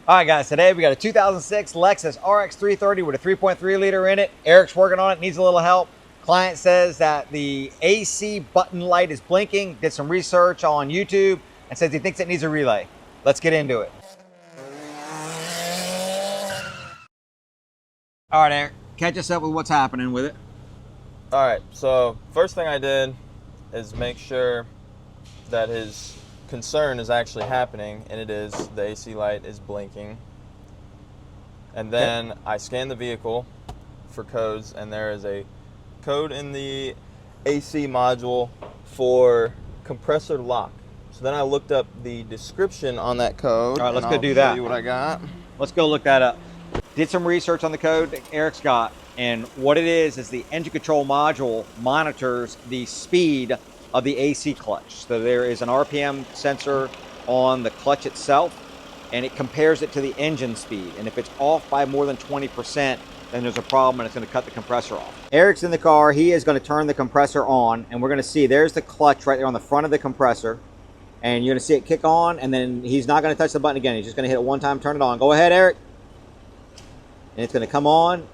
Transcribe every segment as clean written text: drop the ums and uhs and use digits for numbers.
All right, guys, today we got a 2006 Lexus RX 330 with a 3.3 liter in it. Eric's working on it, needs a little help. Client says that the AC button light is blinking, did some research on YouTube, and says he thinks it needs a relay. Let's get into it. All right, Eric, catch us up with what's happening with it. All right, so first thing I did is make sure that his concern is actually happening, and it is. The AC light is blinking. And then I scanned the vehicle for codes, and there is a code in the AC module for compressor lock. So then I looked up the description on that code. All right, let's go do that. Show you what I got. Let's go look that up. Did some research on the code that Eric's got, and what it is the engine control module monitors the speed of the AC clutch. So there is an RPM sensor on the clutch itself, and it compares it to the engine speed. And if it's off by more than 20%, then there's a problem and it's going to cut the compressor off. Eric's in the car. He is going to turn the compressor on, and we're going to see there's the clutch right there on the front of the compressor. And you're going to see it kick on, and then he's not going to touch the button again. He's just going to hit it one time, turn it on. Go ahead, Eric. And it's going to come on,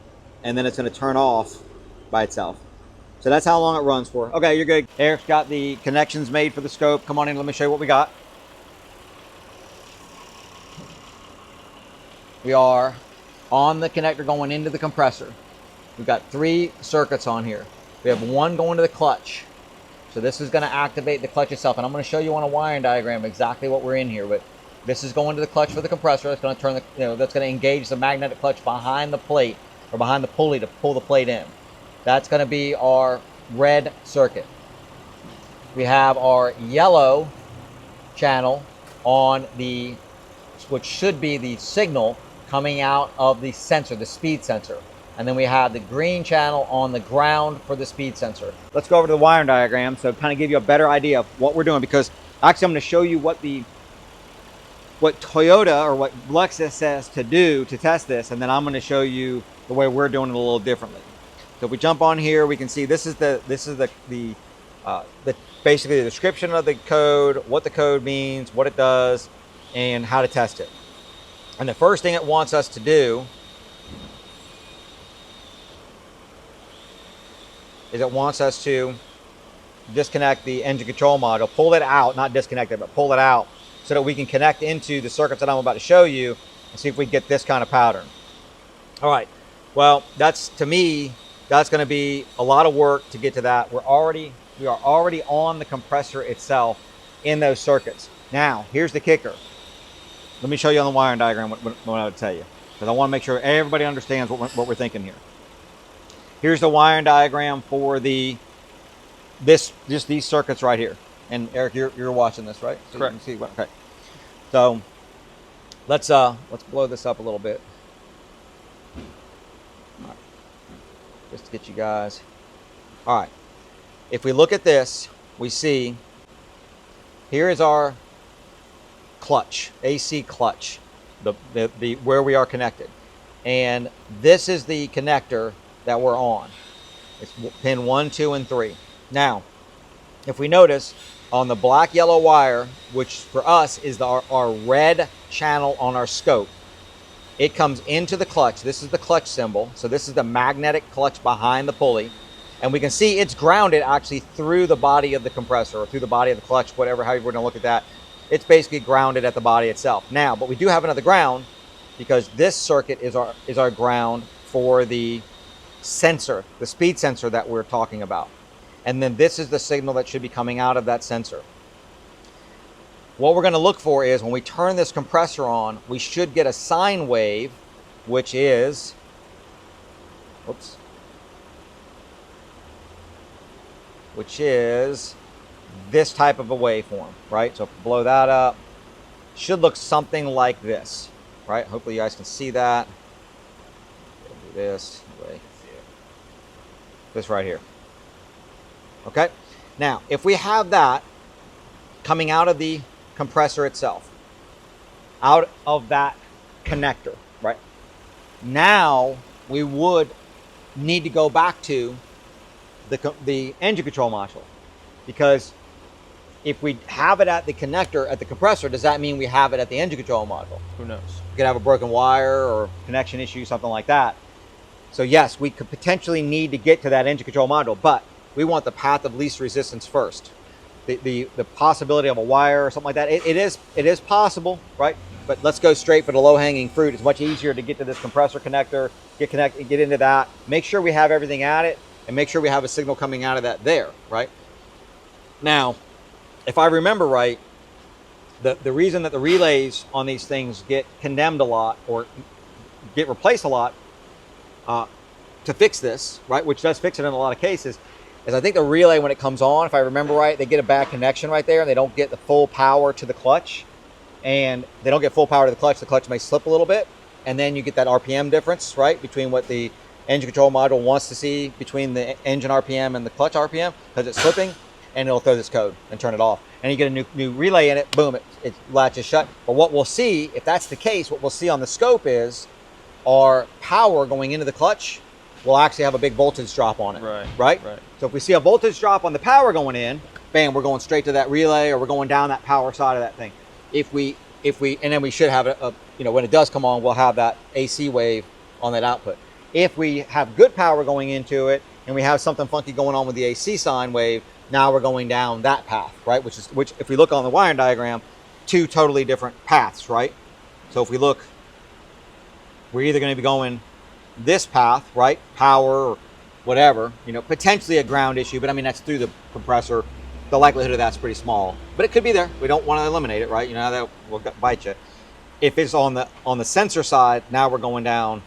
and then it's going to turn off by itself. So that's how long it runs for. Okay, you're good. Eric's got the connections made for the scope. Come on in, let me show you what we got. We are on the connector going into the compressor. We've got 3 circuits on here. We have one going to the clutch. So this is going to activate the clutch itself. And I'm going to show you on a wiring diagram exactly what we're in here. But this is going to the clutch for the compressor. That's going to turn the, that's going to engage the magnetic clutch behind the plate, or behind the pulley, to pull the plate in. That's going to be our red circuit. We have our yellow channel on the, which should be the signal coming out of the sensor, the speed sensor. And then we have the green channel on the ground for the speed sensor. Let's go over to the wiring diagram so kind of give you a better idea of what we're doing, because actually I'm going to show you what Toyota or what Lexus says to do to test this, and then I'm going to show you the way we're doing it a little differently. So if we jump on here, we can see this is basically the description of the code, what the code means, what it does, and how to test it. And the first thing it wants us to do is it wants us to disconnect the engine control module, pull it out, not disconnect it, but pull it out, so that we can connect into the circuits that I'm about to show you and see if we get this kind of pattern. All right, well, to me, that's going to be a lot of work to get to that. We are already on the compressor itself in those circuits. Now, here's the kicker. Let me show you on the wiring diagram what I would tell you, because I want to make sure everybody understands what we're thinking here. Here's the wiring diagram for these circuits right here. And Eric, you're watching this, right? So correct. You can see, okay. So let's blow this up a little bit. All right. Just to get you guys. All right. If we look at this, we see here is our clutch, AC clutch, the where we are connected. And this is the connector that we're on. It's pin 1, 2, and 3. Now, if we notice on the black yellow wire, which for us is our red channel on our scope, it comes into the clutch. This is the clutch symbol. So this is the magnetic clutch behind the pulley. And we can see it's grounded actually through the body of the compressor, or through the body of the clutch, whatever, however we're going to look at that. It's basically grounded at the body itself. Now, but we do have another ground, because this circuit is our ground for the sensor, the speed sensor that we're talking about. And then this is the signal that should be coming out of that sensor. What we're going to look for is when we turn this compressor on, we should get a sine wave, which is, this type of a waveform, right? So if we blow that up, should look something like this, right? Hopefully you guys can see that. Do this, this right here. Okay, now if we have that coming out of the compressor itself, out of that connector, right? Now we would need to go back to the engine control module, because If we have it at the connector, at the compressor, does that mean we have it at the engine control module? Who knows? You could have a broken wire or connection issue, something like that. So yes, we could potentially need to get to that engine control module, but we want the path of least resistance first. The possibility of a wire or something like that, it is possible, right? But let's go straight for the low-hanging fruit. It's much easier to get to this compressor connector, get into that, make sure we have everything at it, and make sure we have a signal coming out of that there, right? Now, if I remember right, the reason that the relays on these things get condemned a lot or get replaced a lot to fix this, right, which does fix it in a lot of cases, is I think the relay, when it comes on, if I remember right, they get a bad connection right there and they don't get the full power to the clutch. And they don't get full power to the clutch may slip a little bit. And then you get that RPM difference, right, between what the engine control module wants to see between the engine RPM and the clutch RPM, because it's slipping, and it'll throw this code and turn it off. And you get a new relay in it, boom, it latches shut. But what we'll see, if that's the case, what we'll see on the scope is our power going into the clutch will actually have a big voltage drop on it, right? So if we see a voltage drop on the power going in, bam, we're going straight to that relay, or we're going down that power side of that thing. If we, and then we should have when it does come on, we'll have that AC wave on that output. If we have good power going into it and we have something funky going on with the AC sine wave, now we're going down that path, right? Which if we look on the wiring diagram, two totally different paths, right? So if we look, we're either going to be going this path, right? Power or whatever, potentially a ground issue, but I mean, that's through the compressor. The likelihood of that's pretty small, but it could be there. We don't want to eliminate it, right? That will bite you. If it's on the sensor side, now we're going down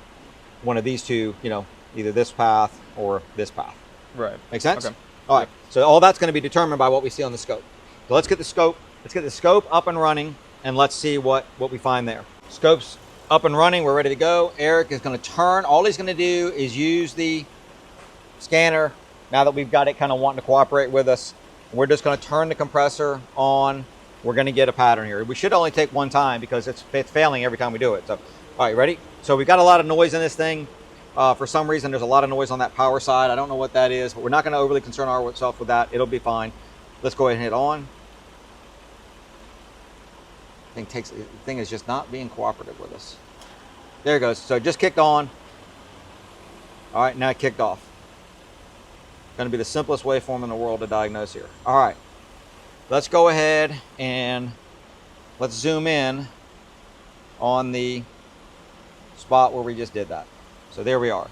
one of these two, either this path or this path. Right. Make sense? Okay. All right. So all that's going to be determined by what we see on the scope. So let's get the scope. Let's get the scope up and running, and let's see what we find there. Scope's up and running. We're ready to go. Eric is going to turn. All he's going to do is use the scanner. Now that we've got it kind of wanting to cooperate with us, we're just going to turn the compressor on. We're going to get a pattern here. We should only take one time because it's failing every time we do it. So, all right, ready? So we've got a lot of noise in this thing. For some reason, there's a lot of noise on that power side. I don't know what that is, but we're not going to overly concern ourselves with that. It'll be fine. Let's go ahead and hit on. The thing is just not being cooperative with us. There it goes. So it just kicked on. All right, now it kicked off. Going to be the simplest waveform in the world to diagnose here. All right, let's go ahead and let's zoom in on the spot where we just did that. So there we are.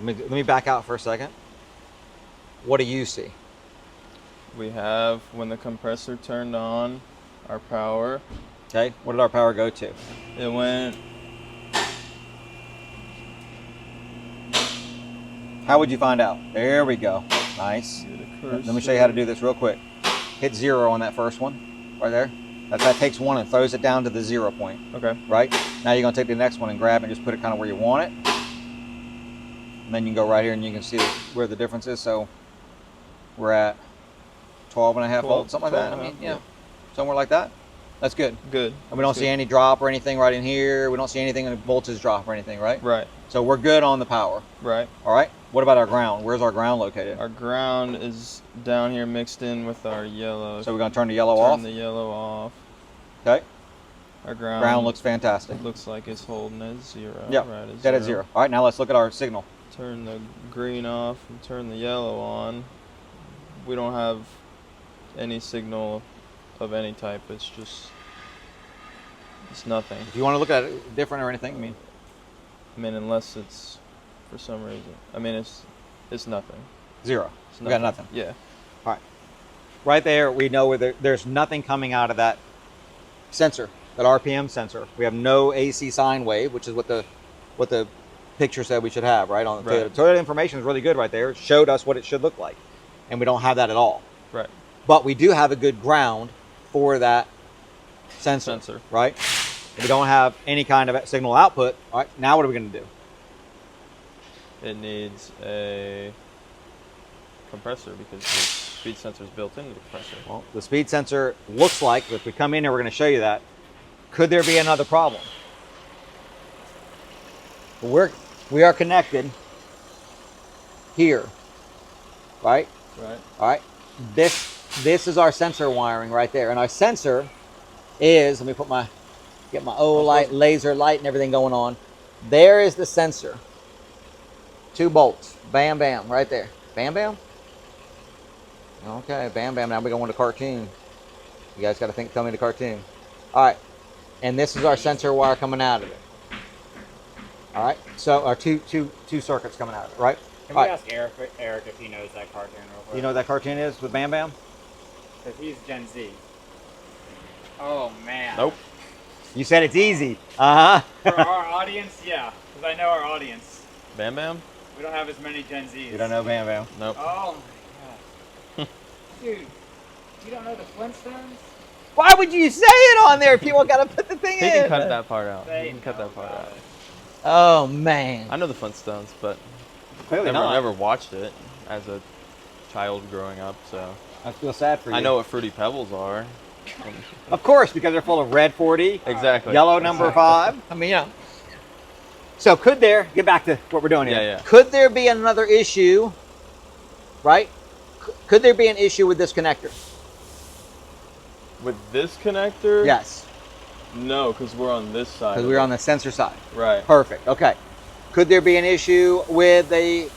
Let me back out for a second. What do you see? We have, when the compressor turned on, our power. Okay, what did our power go to? It went... How would you find out? There we go. Nice. Let me show you how to do this real quick. Hit 0 on that first one, right there. That takes one and throws it down to the 0 point. Okay. Right? Now you're going to take the next one and grab it and just put it kind of where you want it. And then you can go right here and you can see where the difference is. So we're at 12.5 volts, something like that. I mean, yeah, somewhere like that. That's good. Good. And we don't see any drop or anything right in here. We don't see anything in the voltage drop or anything, right? Right. So we're good on the power. Right. All right. What about our ground? Where's our ground located? Our ground is down here mixed in with our yellow. So we're going to turn the yellow off? Turn the yellow off. Okay. Our ground looks fantastic. Looks like it's holding at 0. Yep. Right, dead at 0. All right, now let's look at our signal. Turn the green off and turn the yellow on. We don't have any signal of any type. It's just... it's nothing. If you want to look at it different or anything, I mean, unless it's for some reason. I mean, it's nothing. 0. It's We got nothing. Yeah. All right. Right there, we know where there's nothing coming out of that sensor, that RPM sensor. We have no AC sine wave, which is what the picture said we should have, right? On the Toyota. Toyota information is really good right there. It showed us what it should look like, and we don't have that at all. Right. But we do have a good ground for that sensor. Right? If we don't have any kind of signal output, all right, now what are we going to do? It needs a compressor because the speed sensor is built into the compressor. Well, the speed sensor looks like, if we come in here, we're going to show you that. Could there be another problem? We are connected here, right? Right. All right. This this is our sensor wiring right there. And our sensor is, let me put get my O light, laser light and everything going on. There is the sensor. 2 bolts. Bam, bam, right there. Bam, bam. Okay, bam, bam. Now we're going to cartoon. You guys got to think coming to cartoon. All right. And this is our sensor wire coming out of it. All right. So our two circuits coming out of it, right? Can we ask Eric if he knows that cartoon real quick? You know what that cartoon is with Bam Bam? Because he's Gen Z. Oh, man. Nope. You said it's easy. Uh-huh. For our audience, yeah. Because I know our audience. Bam Bam? We don't have as many Gen Zs. You don't know Bam Bam? Nope. Oh, my gosh. Dude, you don't know the Flintstones? Why would you say it on there? People got to put the thing He in. can cut that part out. They He can cut that part know out. about it. Oh, man. I know the Flintstones, but Clearly never, not. never watched it as a child growing up, so. I feel sad for you. I know what Fruity Pebbles are. Of course, because they're full of red 40, Exactly. yellow number 5. I mean, yeah. So could there, get back to what we're doing here. Yeah, yeah. Could there be another issue, right? Could there be an issue with this connector? With this connector? Yes, No, because we're on this side. because we're on the sensor side. Right. Perfect, okay. Could there be an issue with the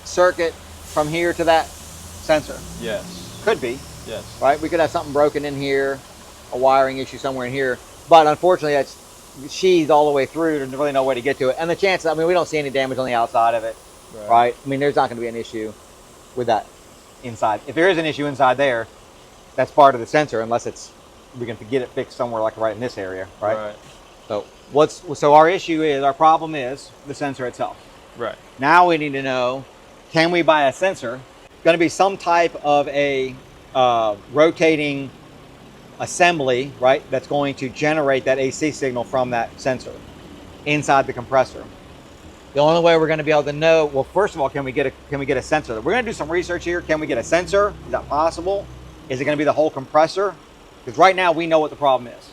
circuit from here to that sensor? Yes. Could be, Yes. right? We could have something broken in here, a wiring issue somewhere in here, but unfortunately that's sheathed all the way through. There's really no way to get to it. And the chances, I mean, we don't see any damage on the outside of it, right? I mean, there's not going to be an issue with that inside. If there is an issue inside there, that's part of the sensor, unless we can get it fixed somewhere like right in this area, right? So our issue is, our problem is the sensor itself. Right. Now we need to know, can we buy a sensor? Going to be some type of a rotating assembly, right? That's going to generate that AC signal from that sensor inside the compressor. The only way we're going to be able to know, well, first of all, can we get a sensor? We're going to do some research here. Can we get a sensor? Is that possible? Is it going to be the whole compressor? Because right now we know what the problem is.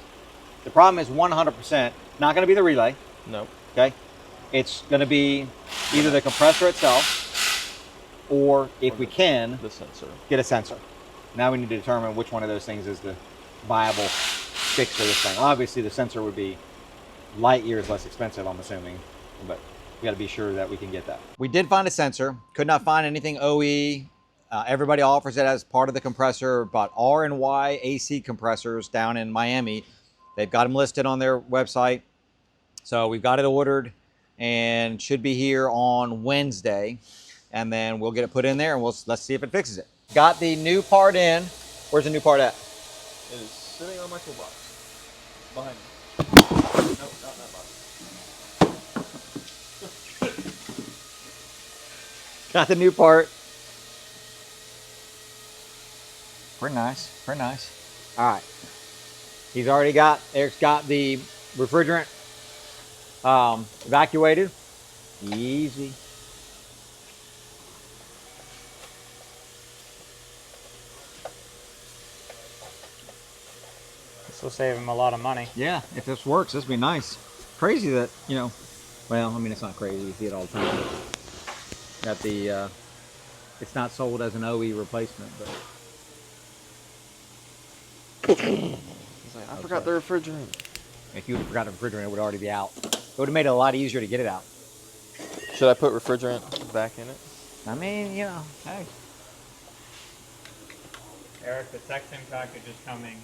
The problem is 100% not going to be the relay. Nope. Okay. It's going to be either the compressor itself, or if we can, The sensor. get a sensor. Now we need to determine which one of those things is the viable fix for this thing. Obviously, the sensor would be light years less expensive, I'm assuming, but we got to be sure that we can get that. We did find a sensor. Could not find anything OE. Everybody offers it as part of the compressor, but R and Y AC compressors down in Miami, they've got them listed on their website. So we've got it ordered and should be here on Wednesday. And then we'll get it put in there and let's see if it fixes it. Got the new part in. Where's the new part at? It is sitting on my toolbox. Behind me. Nope, not in that box. Got the new part. Pretty nice, pretty nice. All right. Eric's got the refrigerant evacuated. Easy. This will save him a lot of money. Yeah, if this works, this would be nice. Crazy that, well, I mean, it's not crazy. You see it all the time. That it's not sold as an OE replacement, but. He's like, I forgot the refrigerant. If you forgot the refrigerant, it would already be out. It would have made it a lot easier to get it out. Should I put refrigerant back in it? I mean, hey. Eric, the texting package is coming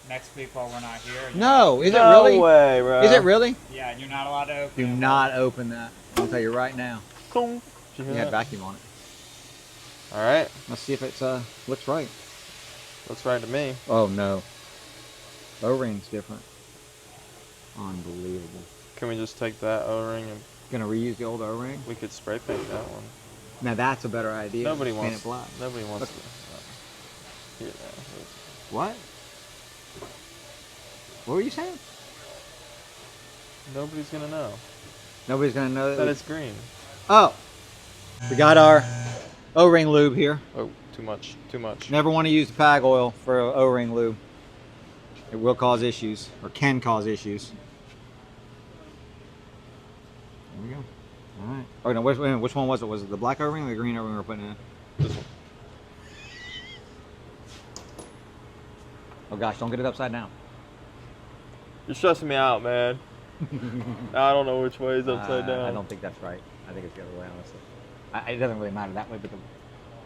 next week while we're not here. No, is it really? No way, bro. Is it really? Yeah, you're not allowed to open Do it. not open that. I'll tell you right now. Did you hear You had that? vacuum on it. All right. Let's see if it's looks right. Looks right to me. Oh no. O-ring's different. Unbelievable. Can we just take that O-ring and Gonna reuse the old O-ring? we could spray paint that one? Now that's a better idea. Nobody Paint wants. it black. Nobody wants Look. to. Here, What? What were you saying? nobody's gonna know Nobody's gonna know that it's green. Oh, we got our O-ring lube here. Oh, too much. Too much. Never want to use the pag oil for O-ring lube. It will cause issues, or can cause issues. There we go. All right. Oh no, which one was it? Was it the black O-ring or the green O-ring we were putting in? This one. Oh gosh, don't get it upside down. You're stressing me out, man. I don't know which way is upside down. I don't think that's right. I think it's the other way, honestly. It doesn't really matter that way, but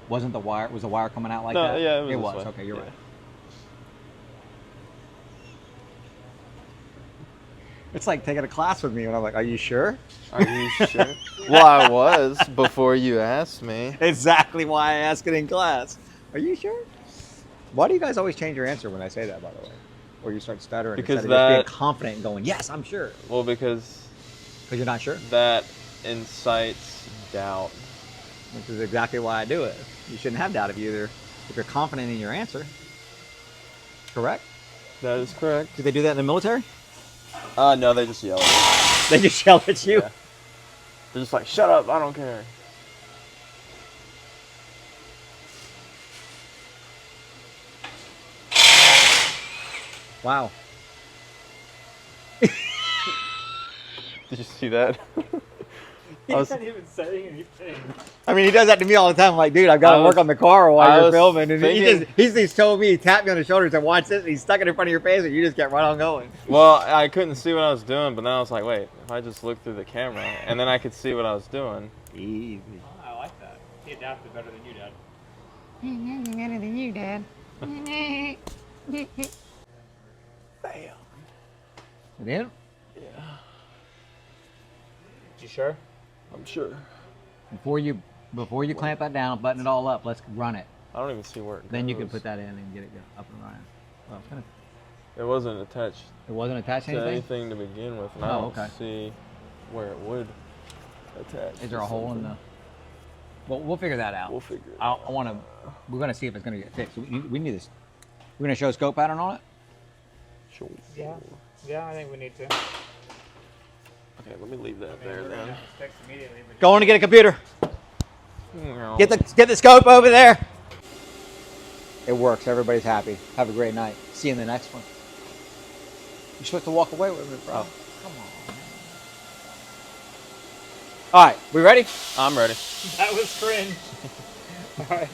wasn't the wire, was the wire coming out like that? Yeah, it was. It this was. way. Okay, you're Yeah. right. It's like taking a class with me, and I'm like, "Are you sure?" Are you sure? Well, I was before you asked me. Exactly why I ask it in class. Are you sure? Why do you guys always change your answer when I say that, by the way? Or you start stuttering Because instead of just being confident and going, "Yes, I'm sure." Well, because You're not sure, that incites doubt. which is exactly why I do it. You shouldn't have doubt if you're confident in your answer. Correct? That is correct. Do they do that in the military? No, they just yell at me. They just yell at you. Yeah. They're just like, shut up, I don't care. Wow. Did you see that? He's not even saying anything. I mean, he does that to me all the time. I'm like, dude, I've got to work on the car while I you're was filming. And thinking- he's told me, he tapped me on the shoulder and said, watch this. And he stuck it in front of your face and you just kept right on going. Well, I couldn't see what I was doing, but then I was like, wait, if I just look through the camera, and then I could see what I was doing. Easy. Oh, I like that. He adapted better than you did. Better than you, Dad. Bam. It in? Yeah, You sure? I'm sure. Before you clamp that down, button it all up, let's run it. I don't even see where it Then you can goes. put that in and get it up and running. Well, it's gonna, It wasn't attached it wasn't attached to to anything? anything to begin with, and I Oh, don't okay. see where it would attach. Is there to a hole in the... something. Well, we'll figure that out. We'll figure it I want to... We're going to see if it's going to get fixed. We need this. We're going to show a scope pattern on it? Sure. Yeah. Yeah, I think we need to. Okay, let me leave that I mean, there we're gonna then. have to fix immediately, but Going to get a computer. No. Get the scope over there. It works. Everybody's happy. Have a great night. See you in the next one. You're supposed to walk away with it, bro. Oh. Come on. All right, we ready? I'm ready. that was cringe. All right.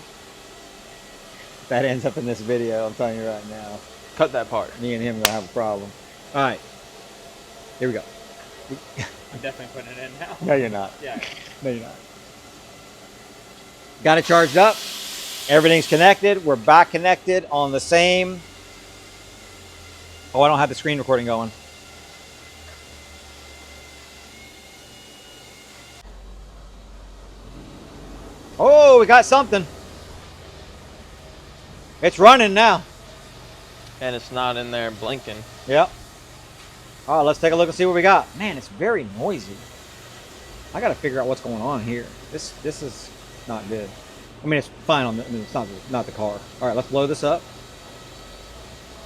That ends up in this video. I'm telling you right now. Cut that part. Me and him are gonna have a problem. All right. Here we go. I'm definitely putting it in now. No, you're not. Yeah. No, you're not. Got it charged up. Everything's connected. We're back connected on the same. Oh, I don't have the screen recording going. Oh, we got something. It's running now. And it's not in there blinking. Yep. All right, let's take a look and see what we got. Man, it's very noisy. I got to figure out what's going on here. This is not good. I mean, it's fine on the, I mean, it's not the car. All right, let's blow this up.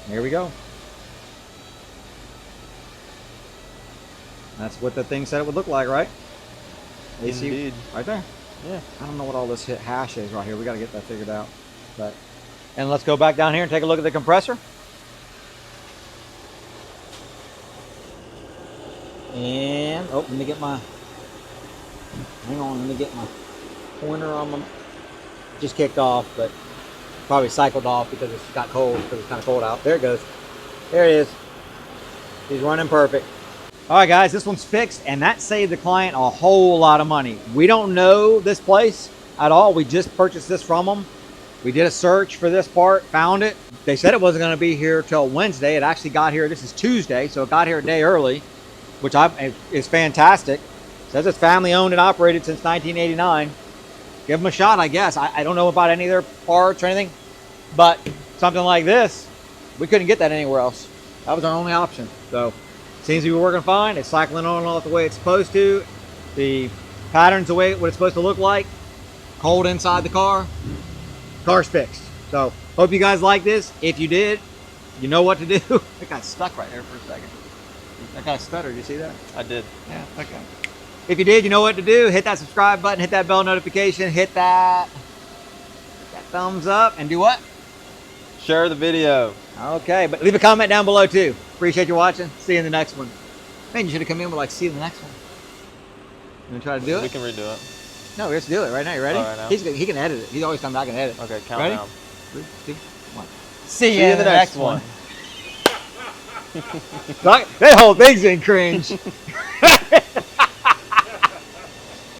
Here we go. That's what the thing said it would look like, right? AC, Indeed. right there. Yeah. I don't know what all this hash is right here. We got to get that figured out. But, and let's go back down here and take a look at the compressor. And, oh, let me get my, hang on, let me get my pointer on my, just kicked off, but probably cycled off because it's got cold, because it's kind of cold out. There it goes. There it is. He's running perfect. All right, guys, this one's fixed, and that saved the client a whole lot of money. We don't know this place at all. We just purchased this from them. We did a search for this part, found it. They said it wasn't going to be here till Wednesday. It actually got here, this is Tuesday, so it got here a day early, which is fantastic. Says it's family owned and operated since 1989. Give them a shot, I guess. I don't know about any of their parts or anything, but something like this, we couldn't get that anywhere else. That was our only option. So seems to be working fine. It's cycling on and off the way it's supposed to. The pattern's the way what it's supposed to look like. Cold inside the car. Car's fixed. So hope you guys like this. If you did, you know what to do. It got stuck right there for a second. That got stuttered. You see that? I did. Yeah, okay. If you did, you know what to do. Hit that subscribe button, hit that bell notification, hit that thumbs up, and do what? Share the video. Okay, but leave a comment down below too. Appreciate you watching. See you in the next one. Man, you should have come in with like, see you in the next one. You want to try to do We it? can redo it. No, let's do it right now. You ready? Oh, right now? He can edit it. He's always come back and edit. Okay, count Ready? down. 3, 2, 1. See you in the next one. That whole thing's in cringe.